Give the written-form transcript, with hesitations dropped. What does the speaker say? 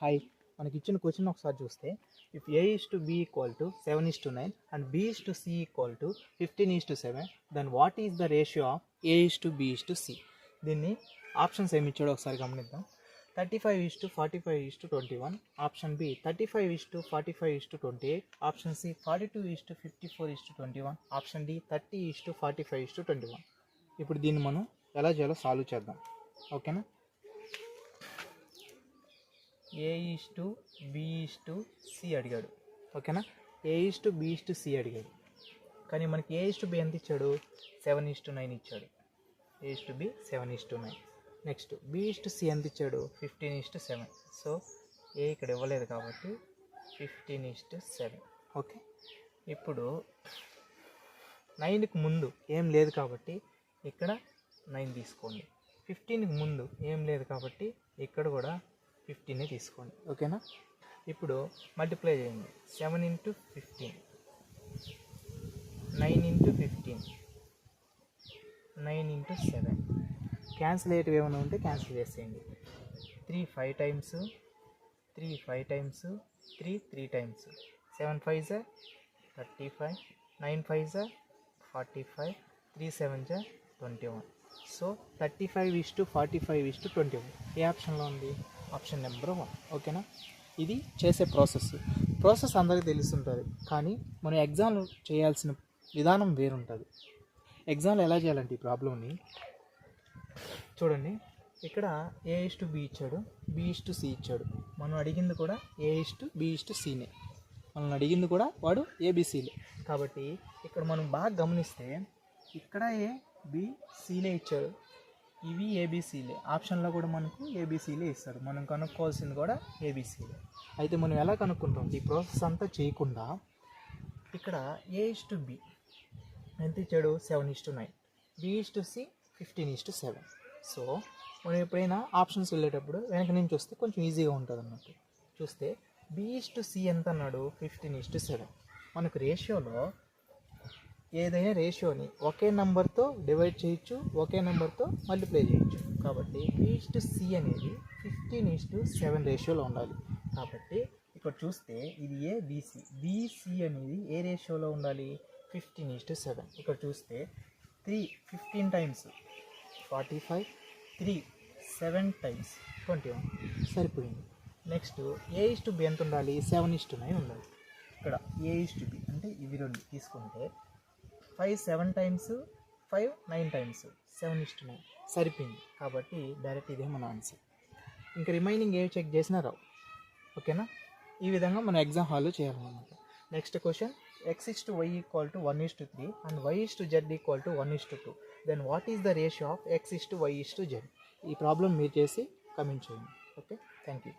Hi, మనకి ఇచ్చిన question ఒకసారి చూస్తే if A is to B equal to 7:9 and B is to C equal to 15:7, then what is the ratio of A is to B is to C? దీన్ని options ఏమి ఇచ్చాడో ఒకసారి గమనిద్దాం. 35:45:21, option B 35:45:28, option C 42:54:21, option D 30:45:21. ఇప్పుడు దీన్ని మనం ఎలా చేయాలో సాల్వ్ చేద్దాం. ఓకేనా? A is to B is to C అడిగాడు. ఓకేనా? A is to B is to C అడిగాడు, కానీ మనకి A is to B ఎంత ఇచ్చాడు? 7:9 ఇచ్చాడు. A is to B 7:9. Next B is to C ఎంత ఇచ్చాడు? 15:7. సో A ఇక్కడ ఇవ్వలేదు కాబట్టి 15:7. ఓకే, ఇప్పుడు 9కి ముందు ఏం లేదు కాబట్టి ఇక్కడ 9 తీసుకోండి. 15కి ముందు ఏం లేదు కాబట్టి ఇక్కడ కూడా 15 తీసుకోండి. ఓకేనా? ఇప్పుడు మల్టిప్లై చేయండి. 7 × 15, 9 × 15, 9 × 7. క్యాన్సిల్ అయ్యేటివి ఏమైనా ఉంటే క్యాన్సిల్ చేసేయండి. 3 5 టైమ్స్, 3 5 టైమ్స్, 3 3 టైమ్స్, 7 5 35, 9 5 45, 3 7 21. సో 35:45:21 ఏ ఆప్షన్లో ఉంది? Option number 1. ఓకేనా? ఇది చేసే ప్రాసెస్ అందరికీ తెలుస్తుంటుంది, కానీ మనం ఎగ్జామ్లో చేయాల్సిన విధానం వేరుంటుంది. ఎగ్జామ్లో ఎలా చేయాలంటే ఈ ప్రాబ్లమ్ని చూడండి. ఇక్కడ A is to B ఇచ్చాడు, B is to C ఇచ్చాడు. మనం అడిగింది కూడా A is to B is to Cనే. మనం అడిగింది కూడా వాడు ABCలే. కాబట్టి ఇక్కడ మనం బాగా గమనిస్తే ఇక్కడ A B Cలే ఇచ్చాడు, ఇవి ABCలే. ఆప్షన్లో కూడా మనకు ABCలే ఇస్తాడు. మనం కనుక్కోవాల్సింది కూడా ABCలే. అయితే మనం ఎలా కనుక్కుంటాం? ఈ ప్రాసెస్ అంతా చేయకుండా ఇక్కడ A is to B ఎంత ఇచ్చాడు? 7:9. B is to C 15:7. So మనం ఎప్పుడైనా ఆప్షన్స్ వెళ్ళేటప్పుడు వెనక నుంచి వస్తే కొంచెం ఈజీగా ఉంటుంది అన్నట్టు. చూస్తే B is to C ఎంత అన్నాడు? 15:7. మనకు రేషియోలో ఏదైనా రేషియోని ఒకే నెంబర్తో డివైడ్ చేయొచ్చు, ఒకే నెంబర్తో మల్టిప్లై చేయొచ్చు. కాబట్టి B is to C అనేది 15:7 రేషియోలో ఉండాలి. కాబట్టి ఇక్కడ చూస్తే ఇది ABC, BC అనేది ఏ రేషియోలో ఉండాలి? 15:7. ఇక్కడ చూస్తే 3 15 టైమ్స్ 45, 3 7 టైమ్స్ 21 సరిపోయింది. Next A is to B ఎంత ఉండాలి? 7:9 ఉండాలి. ఇక్కడ A is to B అంటే ఇవి రెండు తీసుకుంటే 5 7 టైమ్స్, 5 9 టైమ్స్ 7:9 సరిపోయింది. కాబట్టి డైరెక్ట్ ఇదే మన ఆన్సర్. ఇంకా రిమైనింగ్ ఏవి చెక్ చేసినా రావు. ఓకేనా? ఈ విధంగా మనం ఎగ్జామ్ హాల్లో చేయాలన్నమాట. Next question, x is to y equal to 1:3 and y is to z equal to 1:2. Then what is the ratio of x is to y is to z? ఈ problem మీరు చేసి కమెంట్ చేయండి. Okay, thank you.